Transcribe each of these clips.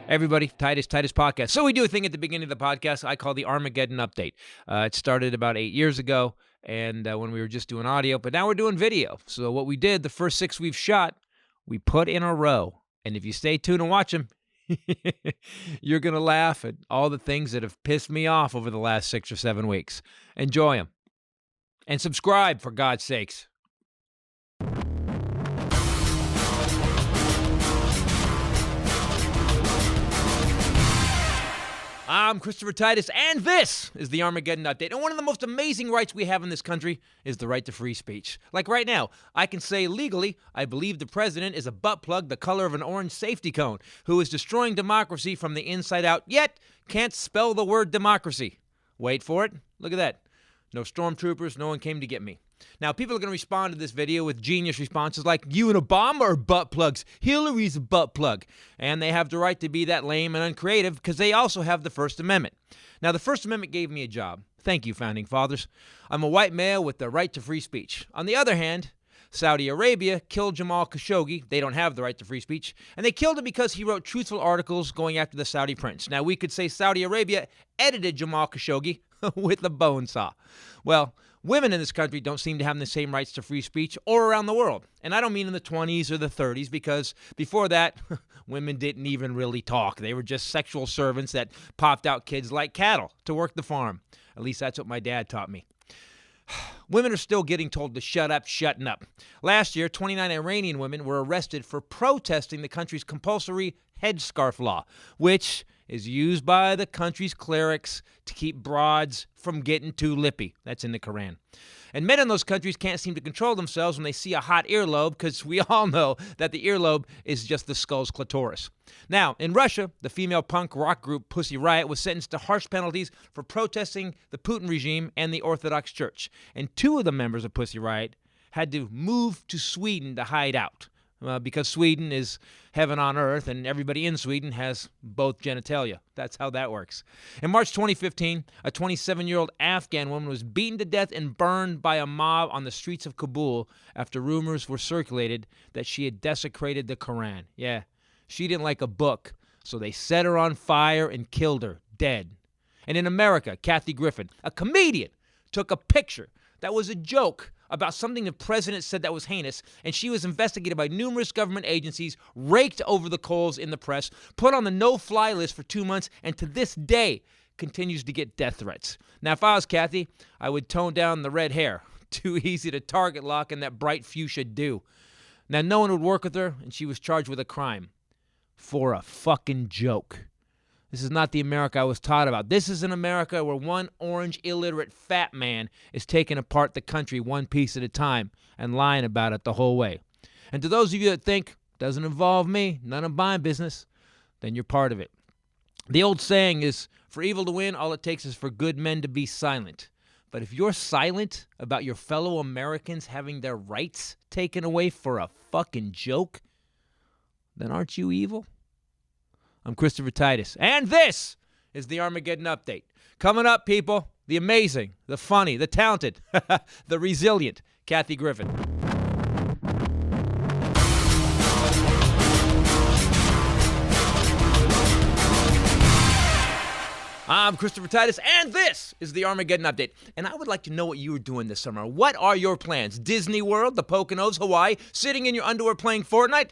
Everybody, Titus Podcast. So we do a thing at the beginning of the podcast I call the Armageddon Update. It started about 8 years ago, and when we were just doing audio, but now we're doing video. So what we did, the first 6 we've shot, we put in a row. And if you stay tuned and watch them, you're going to laugh at all the things that have pissed me off over the last 6 or 7 weeks. Enjoy them. And subscribe, for God's sakes. I'm Christopher Titus, and this is the Armageddon Update. And one of the most amazing rights we have in this country is the right to free speech. Like right now, I can say legally, I believe the president is a butt plug the color of an orange safety cone who is destroying democracy from the inside out, yet can't spell the word democracy. Wait for it. Look at that. No stormtroopers, no one came to get me. Now, people are going to respond to this video with genius responses like, you and Obama are butt plugs. Hillary's a butt plug. And they have the right to be that lame and uncreative because they also have the First Amendment. Now, the First Amendment gave me a job. Thank you, Founding Fathers. I'm a white male with the right to free speech. On the other hand, Saudi Arabia killed Jamal Khashoggi. They don't have the right to free speech. And they killed him because he wrote truthful articles going after the Saudi prince. Now, we could say Saudi Arabia edited Jamal Khashoggi with a bone saw. Well, women in this country don't seem to have the same rights to free speech or around the world. And I don't mean in the 20s or the 30s, because before that, women didn't even really talk. They were just sexual servants that popped out kids like cattle to work the farm. At least that's what my dad taught me. Women are still getting told to shut up, shutting up. Last year, 29 Iranian women were arrested for protesting the country's compulsory headscarf law, which is used by the country's clerics to keep broads from getting too lippy. That's in the Quran. And men in those countries can't seem to control themselves when they see a hot earlobe, because we all know that the earlobe is just the skull's clitoris. Now, in Russia, the female punk rock group Pussy Riot was sentenced to harsh penalties for protesting the Putin regime and the Orthodox Church. And 2 of the members of Pussy Riot had to move to Sweden to hide out. Because Sweden is heaven on earth, and everybody in Sweden has both genitalia. That's how that works. In March 2015, a 27-year-old Afghan woman was beaten to death and burned by a mob on the streets of Kabul after rumors were circulated that she had desecrated the Quran. Yeah, she didn't like a book, so they set her on fire and killed her, dead. And in America, Kathy Griffin, a comedian, took a picture that was a joke about something the president said that was heinous, and she was investigated by numerous government agencies, raked over the coals in the press, put on the no-fly list for 2 months, and to this day continues to get death threats. Now, if I was Kathy, I would tone down the red hair. Too easy to target lock in that bright fuchsia do. Now, no one would work with her, and she was charged with a crime. For a fucking joke. This is not the America I was taught about. This is an America where one orange, illiterate, fat man is taking apart the country one piece at a time and lying about it the whole way. And to those of you that think, doesn't involve me, none of my business, then you're part of it. The old saying is, for evil to win, all it takes is for good men to be silent. But if you're silent about your fellow Americans having their rights taken away for a fucking joke, then aren't you evil? I'm Christopher Titus, and this is the Armageddon Update. Coming up, people, the amazing, the funny, the talented, the resilient Kathy Griffin. I'm Christopher Titus, and this is the Armageddon Update. And I would like to know what you were doing this summer. What are your plans? Disney World, the Poconos, Hawaii, sitting in your underwear playing Fortnite?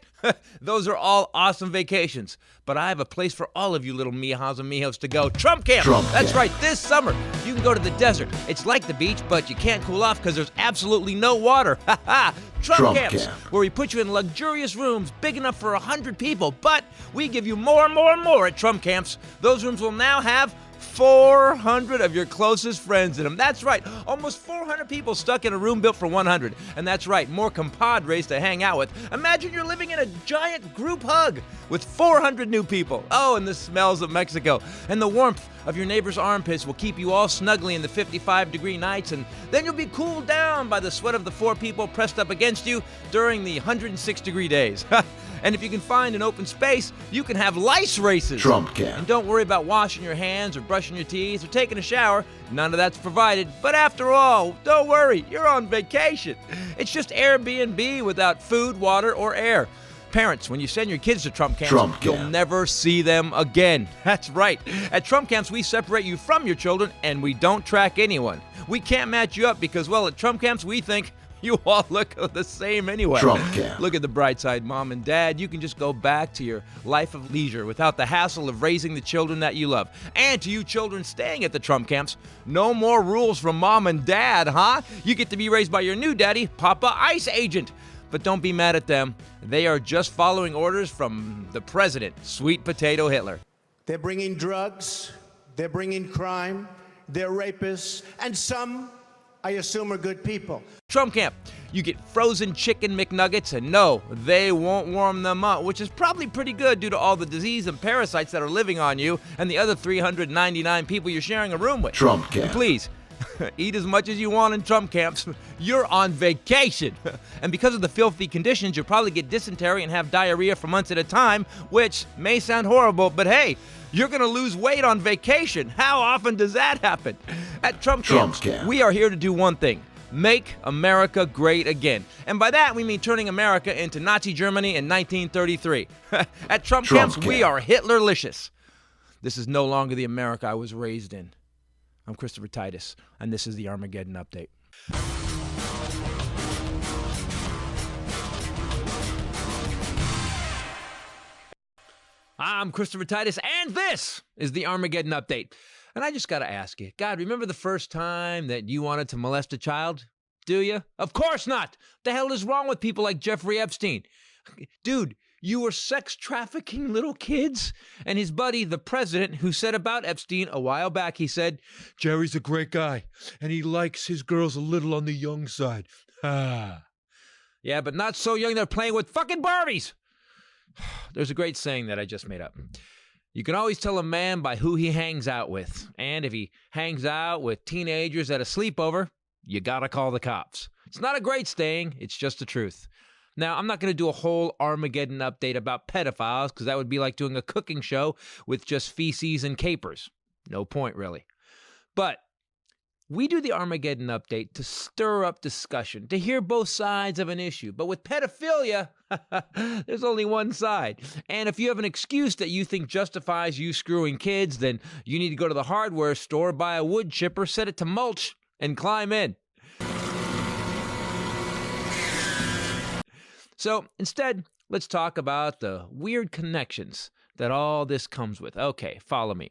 Those are all awesome vacations. But I have a place for all of you little mijas and mijos to go. Trump Camp. That's right, this summer you can go to the desert. It's like the beach, but you can't cool off because there's absolutely no water. Trump Camps, where we put you in luxurious rooms big enough for 100 people, but we give you more and more and more at Trump Camps. Those rooms will now have 400 of your closest friends in them. That's right, almost 400 people stuck in a room built for 100. And that's right, more compadres to hang out with. Imagine you're living in a giant group hug with 400 new people. Oh, and the smells of Mexico. And the warmth of your neighbor's armpits will keep you all snugly in the 55-degree nights, and then you'll be cooled down by the sweat of the 4 people pressed up against you during the 106-degree days. And if you can find an open space, you can have lice races. Trump Camp. And don't worry about washing your hands or brushing your teeth or taking a shower. None of that's provided. But after all, don't worry, you're on vacation. It's just Airbnb without food, water, or air. Parents, when you send your kids to Trump camps, you'll never see them again. That's right. At Trump camps, we separate you from your children, and we don't track anyone. We can't match you up because, well, at Trump camps, we think you all look the same anyway. Trump camp. Look at the bright side, Mom and Dad. You can just go back to your life of leisure without the hassle of raising the children that you love. And to you children staying at the Trump camps, no more rules from Mom and Dad, huh? You get to be raised by your new daddy, Papa Ice Agent. But don't be mad at them. They are just following orders from the president, Sweet Potato Hitler. They're bringing drugs, they're bringing crime, they're rapists, and some, I assume, are good people. Trump camp, you get frozen chicken McNuggets, and no, they won't warm them up, which is probably pretty good due to all the disease and parasites that are living on you and the other 399 people you're sharing a room with. Trump camp. And please, eat as much as you want in Trump camps. You're on vacation. And because of the filthy conditions, you'll probably get dysentery and have diarrhea for months at a time, which may sound horrible, but hey, you're going to lose weight on vacation. How often does that happen? At Trump camps, we are here to do one thing: make America great again. And by that, we mean turning America into Nazi Germany in 1933. At Trump camps, we are Hitlerlicious. This is no longer the America I was raised in. I'm Christopher Titus, and this is the Armageddon Update. I'm Christopher Titus, and this is the Armageddon Update. And I just got to ask you, God, remember the first time that you wanted to molest a child? Do you? Of course not. What the hell is wrong with people like Jeffrey Epstein? Dude, you were sex trafficking little kids? And his buddy, the president, who said about Epstein a while back, he said, Jerry's a great guy, and he likes his girls a little on the young side. Ah. Yeah, but not so young they're playing with fucking Barbies. There's a great saying that I just made up. You can always tell a man by who he hangs out with. And if he hangs out with teenagers at a sleepover, you gotta call the cops. It's not a great saying, it's just the truth. Now, I'm not going to do a whole Armageddon update about pedophiles, because that would be like doing a cooking show with just feces and capers. No point, really. But we do the Armageddon update to stir up discussion, to hear both sides of an issue. But with pedophilia, there's only one side. And if you have an excuse that you think justifies you screwing kids, then you need to go to the hardware store, buy a wood chipper, set it to mulch, and climb in. So instead, let's talk about the weird connections that all this comes with. Okay, follow me.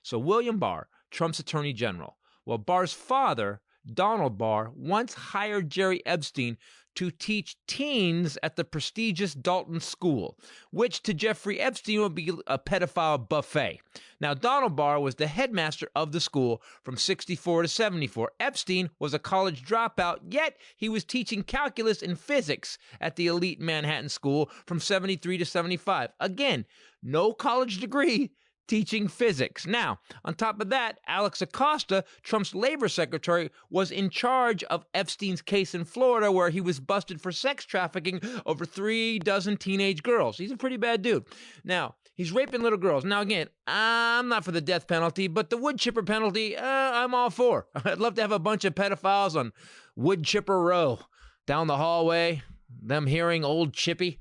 So William Barr, Trump's attorney general. Well, Barr's father, Donald Barr, once hired Jerry Epstein to teach teens at the prestigious Dalton School, which to Jeffrey Epstein would be a pedophile buffet. Now, Donald Barr was the headmaster of the school from 64 to 74. Epstein was a college dropout, yet he was teaching calculus and physics at the elite Manhattan school from 73 to 75. Again, no college degree, teaching physics. Now, on top of that, Alex Acosta, Trump's labor secretary, was in charge of Epstein's case in Florida, where he was busted for sex trafficking over 36 teenage girls. He's a pretty bad dude. Now, he's raping little girls. Now, again, I'm not for the death penalty, but the wood chipper penalty, I'm all for. I'd love to have a bunch of pedophiles on wood chipper row down the hallway, them hearing old Chippy.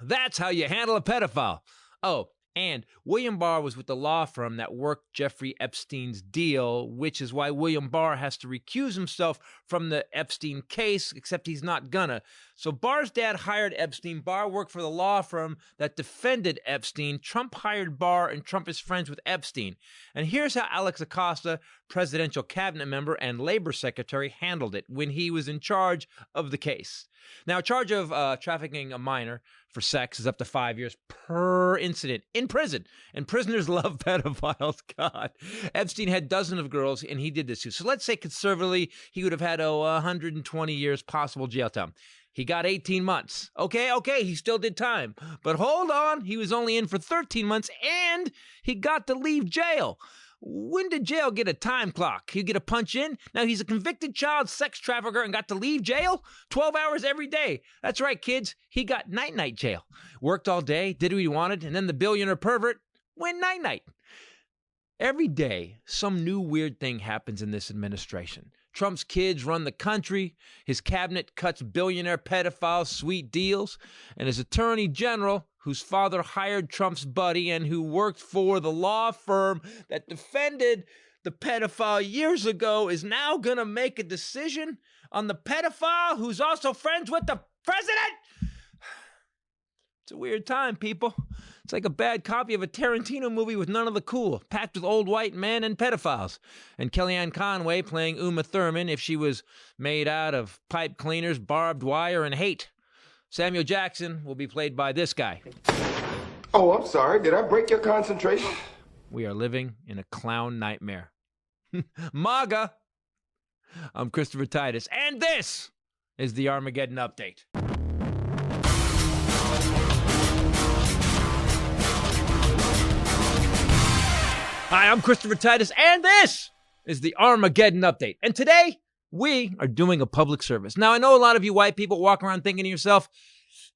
That's how you handle a pedophile. Oh, and William Barr was with the law firm that worked Jeffrey Epstein's deal, which is why William Barr has to recuse himself from the Epstein case, except he's not gonna. So Barr's dad hired Epstein. Barr worked for the law firm that defended Epstein. Trump hired Barr, and Trump is friends with Epstein. And here's how Alex Acosta, presidential cabinet member and labor secretary, handled it when he was in charge of the case. Now, charge of trafficking a minor for sex is up to 5 years per incident in prison. And prisoners love pedophiles. God. Epstein had dozens of girls, and he did this too. So let's say conservatively, he would have had 120 years possible jail time. He got 18 months. Okay, he still did time. But hold on, he was only in for 13 months, and he got to leave jail. When did jail get a time clock? He get a punch in? Now he's a convicted child sex trafficker and got to leave jail? 12 hours every day. That's right, kids. He got night-night jail. Worked all day, did what he wanted, and then the billionaire pervert went night-night. Every day, some new weird thing happens in this administration. Trump's kids run the country, his cabinet cuts billionaire pedophiles sweet deals, and his attorney general, whose father hired Trump's buddy and who worked for the law firm that defended the pedophile years ago, is now going to make a decision on the pedophile who's also friends with the president? It's a weird time, people. It's like a bad copy of a Tarantino movie with none of the cool, packed with old white men and pedophiles. And Kellyanne Conway playing Uma Thurman if she was made out of pipe cleaners, barbed wire, and hate. Samuel Jackson will be played by this guy. Oh, I'm sorry. Did I break your concentration? We are living in a clown nightmare. MAGA! I'm Christopher Titus, and this is the Armageddon Update. Hi, I'm Christopher Titus, and this is the Armageddon Update. And today, we are doing a public service. Now, I know a lot of you white people walk around thinking to yourself,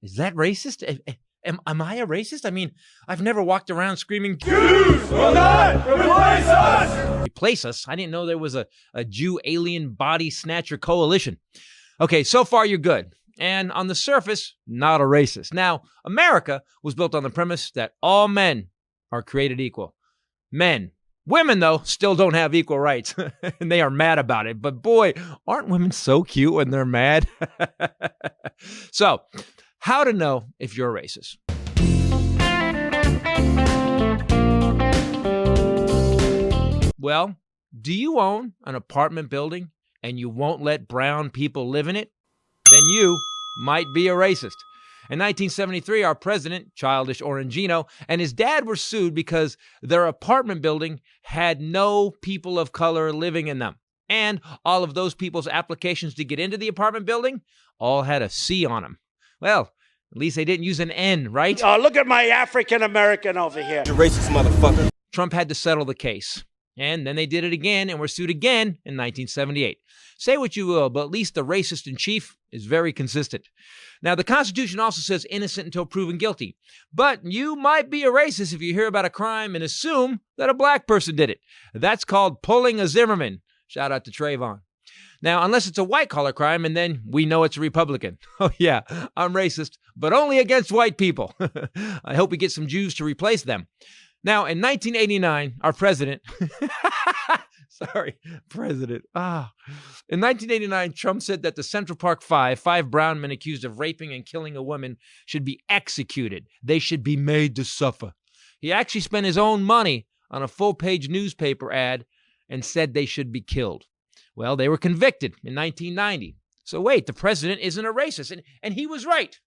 is that racist? Am I a racist? I mean, I've never walked around screaming, Jews will not replace us! Replace us? I didn't know there was a Jew alien body snatcher coalition. Okay, so far you're good. And on the surface, not a racist. Now, America was built on the premise that all men are created equal. Men. Women, though, still don't have equal rights, and they are mad about it. But boy, aren't women so cute when they're mad? So, how to know if you're a racist. Well, do you own an apartment building and you won't let brown people live in it? Then you might be a racist. In 1973, our president, Childish Orangino, and his dad were sued because their apartment building had no people of color living in them. And all of those people's applications to get into the apartment building all had a C on them. Well, at least they didn't use an N, right? Oh, look at my African-American over here. You racist motherfucker. Trump had to settle the case. And then they did it again and were sued again in 1978. Say what you will, but at least the racist in chief is very consistent. Now, the Constitution also says innocent until proven guilty. But you might be a racist if you hear about a crime and assume that a black person did it. That's called pulling a Zimmerman. Shout out to Trayvon. Now, unless it's a white-collar crime, and then we know it's a Republican. Oh, yeah, I'm racist, but only against white people. I hope we get some Jews to replace them. Now, in 1989, our president... In 1989, Trump said that the Central Park Five brown men accused of raping and killing a woman, should be executed. They should be made to suffer. He actually spent his own money on a full-page newspaper ad and said they should be killed. Well, they were convicted in 1990. So wait, the president isn't a racist, and he was right.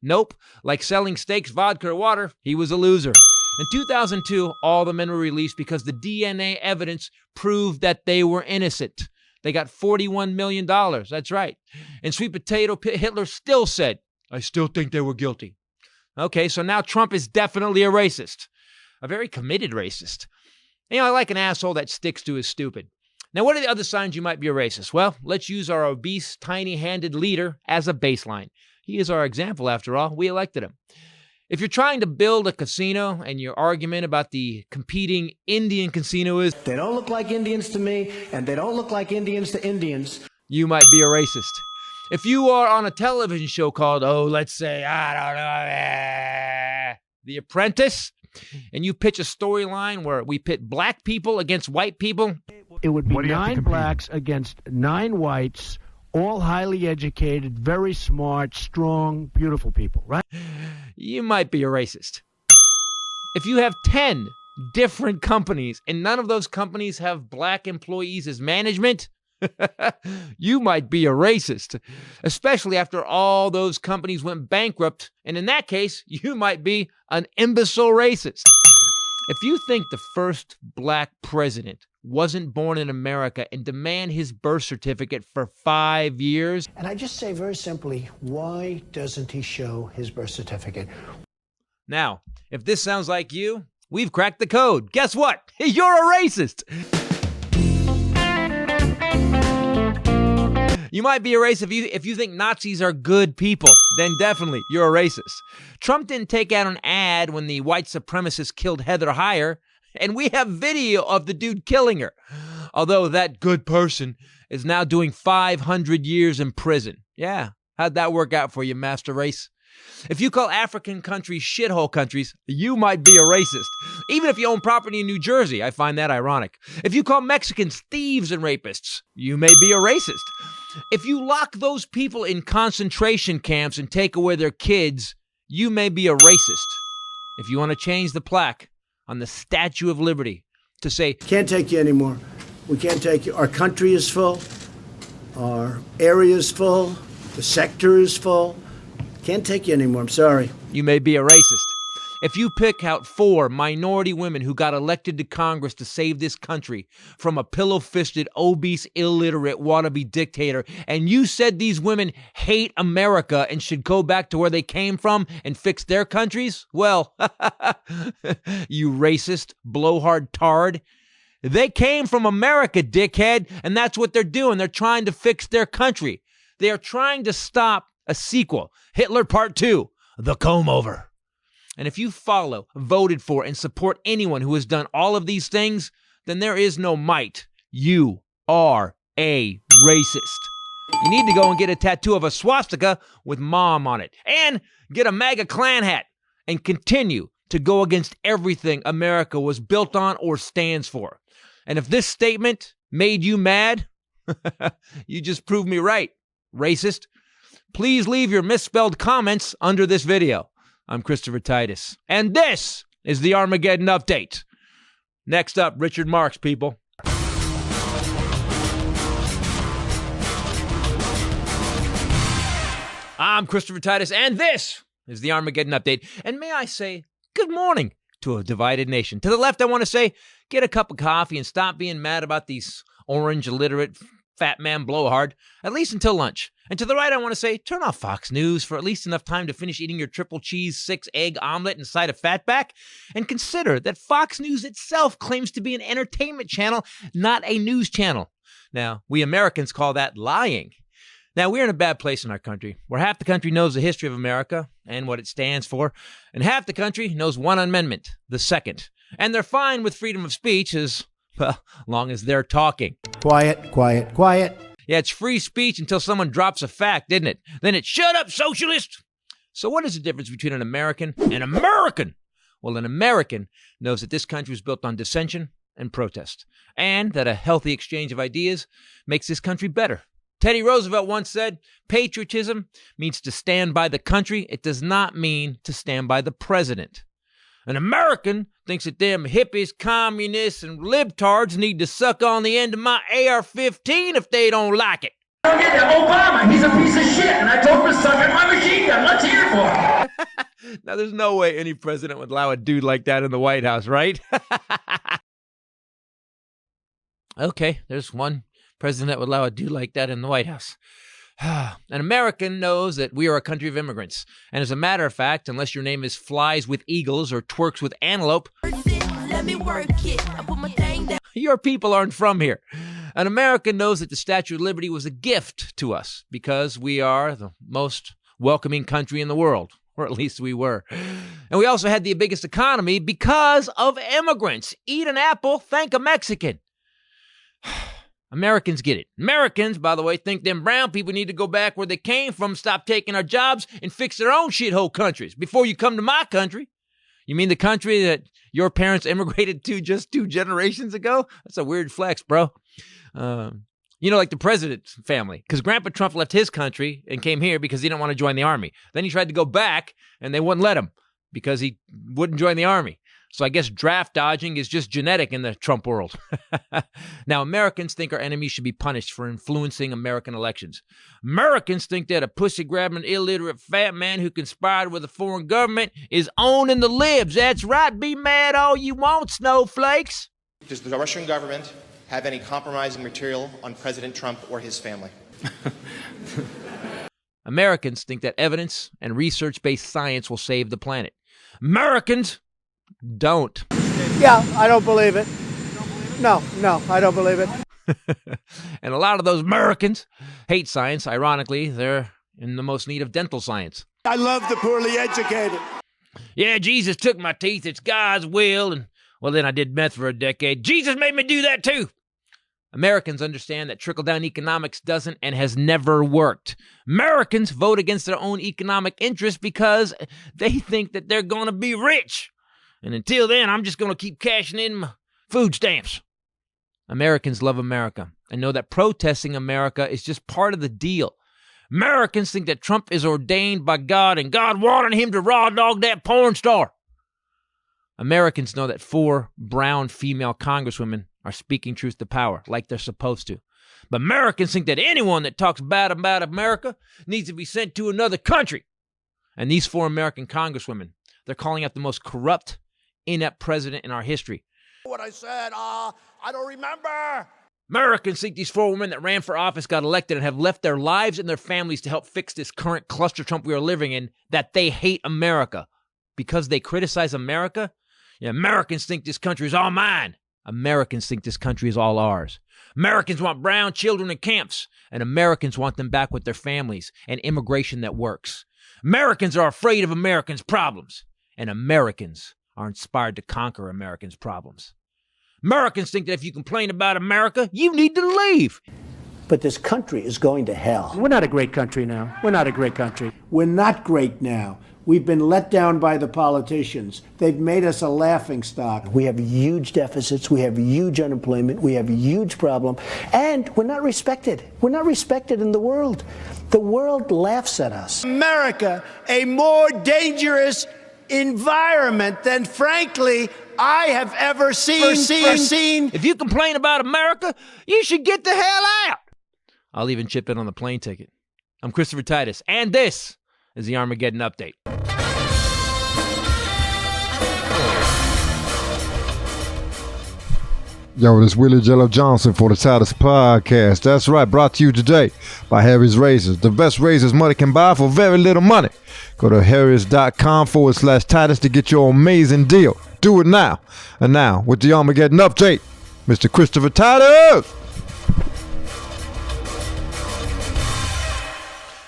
Nope, like selling steaks, vodka, or water, he was a loser. In 2002, all the men were released because the DNA evidence proved that they were innocent. They got $41 million. That's right. And Sweet Potato Hitler still said, I still think they were guilty. Okay, so now Trump is definitely a racist. A very committed racist. You know, I like an asshole that sticks to his stupid. Now, what are the other signs you might be a racist? Well, let's use our obese, tiny-handed leader as a baseline. He is our example, after all. We elected him. If you're trying to build a casino and your argument about the competing Indian casino is, They don't look like Indians to me, and they don't look like Indians to Indians. you might be a racist. If you are on a television show called, let's say, The Apprentice, and you pitch a storyline where we pit black people against white people, It would be 9 blacks against 9 whites, all highly educated, very smart, strong, beautiful people, right? you might be a racist. If you have 10 different companies and none of those companies have black employees as management, you might be a racist, especially after all those companies went bankrupt. And in that case, you might be an imbecile racist. If you think the first black president wasn't born in America and demand his birth certificate for 5 years... And I just say very simply, why doesn't he show his birth certificate? Now, if this sounds like you, we've cracked the code. Guess what? You're a racist. You might be a racist if you think Nazis are good people. Then definitely, you're a racist. Trump didn't take out an ad when the white supremacists killed Heather Heyer. And we have video of the dude killing her. Although that good person is now doing 500 years in prison. Yeah, how'd that work out for you, master race? If you call African countries shithole countries, you might be a racist. Even if you own property in New Jersey, I find that ironic. If you call Mexicans thieves and rapists, you may be a racist. If you lock those people in concentration camps and take away their kids, you may be a racist. If you want to change the plaque on the Statue of Liberty to say, Can't take you anymore. We can't take you. Our country is full. Our area is full. The sector is full. Can't take you anymore. I'm sorry. you may be a racist. If you pick out 4 minority women who got elected to Congress to save this country from a pillow-fisted, obese, illiterate wannabe dictator, and you said these women hate America and should go back to where they came from and fix their countries, well, you racist, blowhard tard. They came from America, dickhead, and that's what they're doing. They're trying to fix their country. They are trying to stop a sequel, Hitler Part 2, The Comb-Over. And if you follow, voted for, and support anyone who has done all of these things, then there is no might. You are a racist. You need to go and get a tattoo of a swastika with mom on it. And get a MAGA Klan hat. And continue to go against everything America was built on or stands for. And if this statement made you mad, you just proved me right, racist. Please leave your misspelled comments under this video. I'm Christopher Titus, and this is the Armageddon Update. Next up, Richard Marx, people. I'm Christopher Titus, and this is the Armageddon Update. And may I say, good morning to a divided nation. To the left, I want to say, get a cup of coffee and stop being mad about these orange, illiterate, fat man blowhard, at least until lunch. And to the right, I want to say, turn off Fox News for at least enough time to finish eating your triple cheese, 6-egg omelet inside a fatback. And consider that Fox News itself claims to be an entertainment channel, not a news channel. Now, we Americans call that lying. Now, we're in a bad place in our country, where half the country knows the history of America and what it stands for, and half the country knows one amendment, the second. And they're fine with freedom of speech as long as they're talking. Quiet, quiet, quiet. Yeah, it's free speech until someone drops a fact, isn't it? Then it's shut up, socialist! So what is the difference between an American and an American? Well, an American knows that this country was built on dissension and protest, and that a healthy exchange of ideas makes this country better. Teddy Roosevelt once said, patriotism means to stand by the country. It does not mean to stand by the president. An American thinks that them hippies, communists, and libtards need to suck on the end of my AR-15 if they don't like it. Look at Obama. He's a piece of shit, and I told him to suck at my machine gun. Let's hear it for him. Now, there's no way any president would allow a dude like that in the White House, right? Okay, there's one president that would allow a dude like that in the White House. An American knows that we are a country of immigrants. And as a matter of fact, unless your name is Flies with Eagles or Twerks with Antelope, your people aren't from here. An American knows that the Statue of Liberty was a gift to us because we are the most welcoming country in the world, or at least we were. And we also had the biggest economy because of immigrants. Eat an apple, thank a Mexican. Americans get it. Americans, by the way, think them brown people need to go back where they came from, stop taking our jobs, and fix their own shithole countries before you come to my country. You mean the country that your parents immigrated to just 2 generations ago? That's a weird flex, bro. Like the president's family, because Grandpa Trump left his country and came here because he didn't want to join the army. Then he tried to go back, and they wouldn't let him because he wouldn't join the army. So I guess draft dodging is just genetic in the Trump world. Now, Americans think our enemies should be punished for influencing American elections. Americans think that a pussy-grabbing, illiterate fat man who conspired with a foreign government is owning the libs. That's right. Be mad all you want, snowflakes. Does the Russian government have any compromising material on President Trump or his family? Americans think that evidence and research-based science will save the planet. Americans don't. Yeah, I don't believe it. No, I don't believe it. And a lot of those Americans hate science. Ironically, they're in the most need of dental science. I love the poorly educated. Yeah, Jesus took my teeth. It's God's will. And Well, then I did meth for a decade. Jesus made me do that too. Americans understand that trickle-down economics doesn't and has never worked. Americans vote against their own economic interests because they think that they're going to be rich. And until then, I'm just going to keep cashing in my food stamps. Americans love America and know that protesting America is just part of the deal. Americans think that Trump is ordained by God and God wanted him to raw dog that porn star. Americans know that 4 brown female congresswomen are speaking truth to power like they're supposed to. But Americans think that anyone that talks bad about America needs to be sent to another country. And these 4 American congresswomen, they're calling out the most corrupt, inept president in our history. What I said, I don't remember. Americans think these 4 women that ran for office, got elected, and have left their lives and their families to help fix this current cluster Trump we are living in, that they hate America. Because they criticize America? Yeah, Americans think this country is all mine. Americans think this country is all ours. Americans want brown children in camps, and Americans want them back with their families and immigration that works. Americans are afraid of Americans' problems, and Americans are inspired to conquer Americans' problems. Americans think that if you complain about America, you need to leave. But this country is going to hell. We're not a great country now. We're not a great country. We're not great now. We've been let down by the politicians. They've made us a laughingstock. We have huge deficits. We have huge unemployment. We have a huge problem. And we're not respected. We're not respected in the world. The world laughs at us. America, a more dangerous environment than, frankly, I have ever seen. If you complain about America, you should get the hell out. I'll even chip in on the plane ticket. I'm Christopher Titus, and this is the Armageddon Update. Yo, this is Willie Jello Johnson for the Titus Podcast. That's right, brought to you today by Harry's Razors. The best razors money can buy for very little money. Go to harrys.com/Titus to get your amazing deal. Do it now. And now, with the Armageddon Update, Mr. Christopher Titus.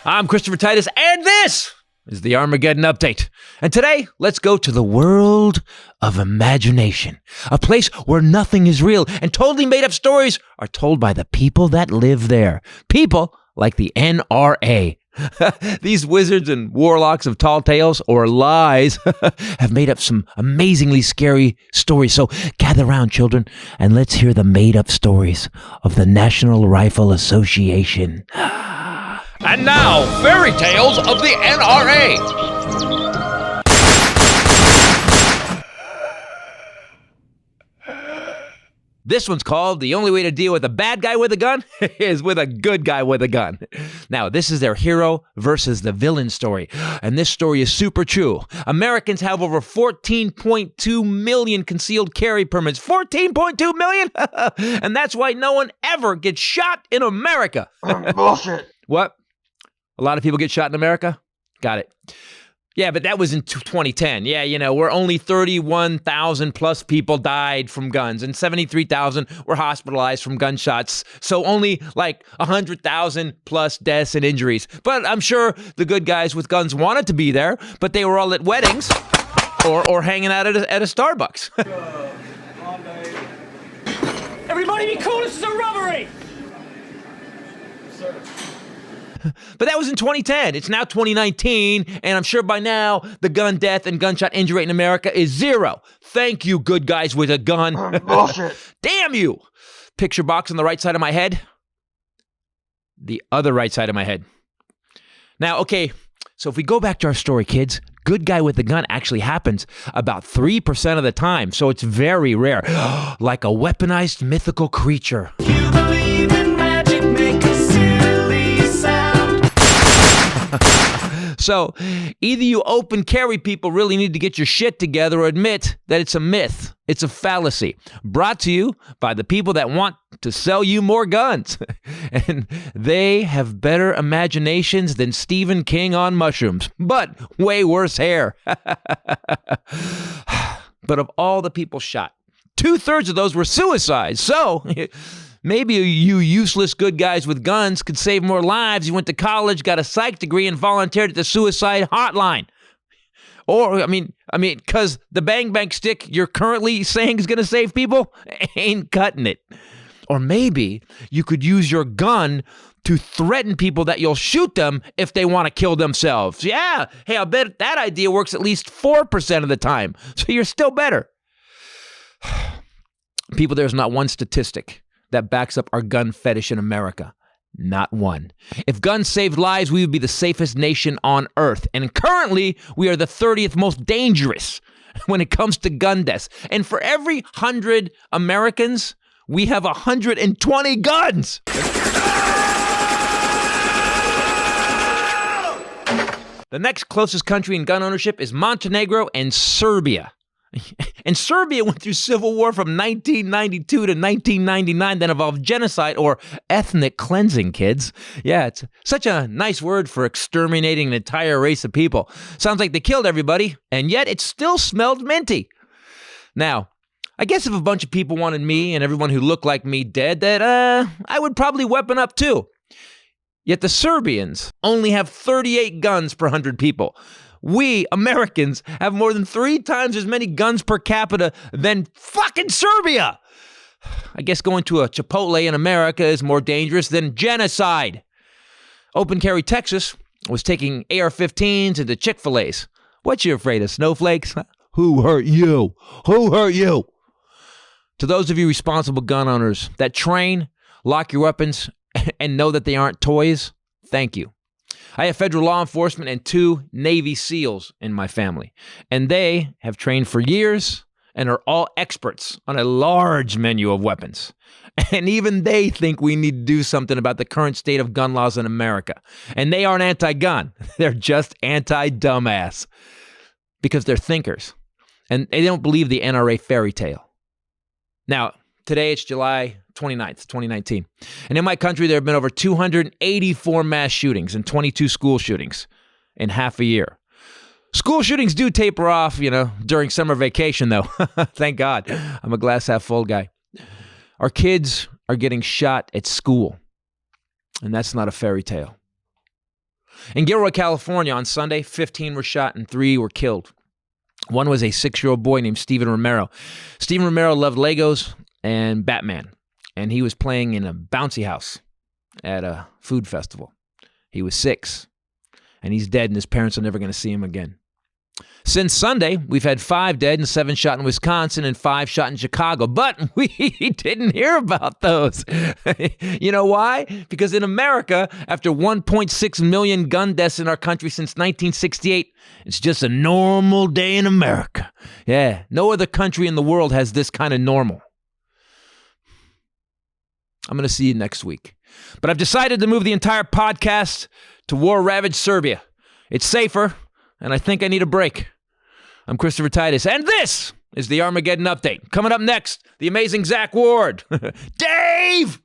I'm Christopher Titus, and this is the Armageddon Update. And today, let's go to the world of imagination, a place where nothing is real and totally made-up stories are told by the people that live there. People like the NRA. These wizards and warlocks of tall tales or lies have made up some amazingly scary stories. So gather around, children, and let's hear the made-up stories of the National Rifle Association. And now, fairy tales of the NRA. This one's called The Only Way to Deal with a Bad Guy with a Gun is with a Good Guy with a Gun. Now, this is their hero versus the villain story. And this story is super true. Americans have over 14.2 million concealed carry permits. 14.2 million? And that's why no one ever gets shot in America. Bullshit. What? A lot of people get shot in America? Got it. Yeah, but that was in 2010. Yeah, you know, where only 31,000 plus people died from guns and 73,000 were hospitalized from gunshots. So only like 100,000 plus deaths and injuries. But I'm sure the good guys with guns wanted to be there, but they were all at weddings or hanging out at a Starbucks. Everybody be cool, this is a robbery! But that was in 2010. It's now 2019, and I'm sure by now the gun death and gunshot injury rate in America is 0. Thank you, good guys with a gun. Bullshit. Damn you! Picture box on the right side of my head. The other right side of my head. Now, okay, so if we go back to our story, kids, good guy with the gun actually happens about 3% of the time, so it's very rare. Like a weaponized mythical creature. You believe in magic, make a silly sound. So, either you open carry people really need to get your shit together or admit that it's a myth. It's a fallacy. Brought to you by the people that want to sell you more guns. And they have better imaginations than Stephen King on mushrooms, but way worse hair. But of all the people shot, 2/3 of those were suicides. So, maybe you useless good guys with guns could save more lives. You went to college, got a psych degree, and volunteered at the suicide hotline. Or, I mean, because the bang bang stick you're currently saying is going to save people ain't cutting it. Or maybe you could use your gun to threaten people that you'll shoot them if they want to kill themselves. Yeah. Hey, I'll bet that idea works at least 4% of the time. So you're still better. People, there's not one statistic that backs up our gun fetish in America. Not one. If guns saved lives, we would be the safest nation on earth. And currently, we are the 30th most dangerous when it comes to gun deaths. And for every 100 Americans, we have 120 guns. The next closest country in gun ownership is Montenegro and Serbia. And Serbia went through civil war from 1992 to 1999 that involved genocide or ethnic cleansing, kids. Yeah, it's such a nice word for exterminating an entire race of people. Sounds like they killed everybody, and yet it still smelled minty. Now, I guess if a bunch of people wanted me and everyone who looked like me dead, that I would probably weapon up too. Yet the Serbians only have 38 guns per 100 people. We, Americans, have more than 3 times as many guns per capita than fucking Serbia. I guess going to a Chipotle in America is more dangerous than genocide. Open Carry, Texas was taking AR-15s into Chick-fil-A's. What, you afraid of snowflakes? Who hurt you? Who hurt you? To those of you responsible gun owners that train, lock your weapons, and know that they aren't toys, thank you. I have federal law enforcement and 2 Navy SEALs in my family, and they have trained for years and are all experts on a large menu of weapons. And even they think we need to do something about the current state of gun laws in America. And they aren't anti-gun. They're just anti-dumbass because they're thinkers, and they don't believe the NRA fairy tale. Now, today it's July 29th, 2019. And in my country, there have been over 284 mass shootings and 22 school shootings in half a year. School shootings do taper off, during summer vacation, though. Thank God. I'm a glass half full guy. Our kids are getting shot at school, and that's not a fairy tale. In Gilroy, California, on Sunday, 15 were shot and 3 were killed. One was a 6-year-old boy named Steven Romero. Steven Romero loved Legos and Batman, and he was playing in a bouncy house at a food festival. He was 6, and he's dead, and his parents are never going to see him again. Since Sunday, we've had 5 dead and 7 shot in Wisconsin and 5 shot in Chicago, but we didn't hear about those. You know why? Because in America, after 1.6 million gun deaths in our country since 1968, it's just a normal day in America. Yeah, no other country in the world has this kind of normal. I'm going to see you next week. But I've decided to move the entire podcast to war-ravaged Serbia. It's safer, and I think I need a break. I'm Christopher Titus, and this is the Armageddon Update. Coming up next, the amazing Zach Ward. Dave!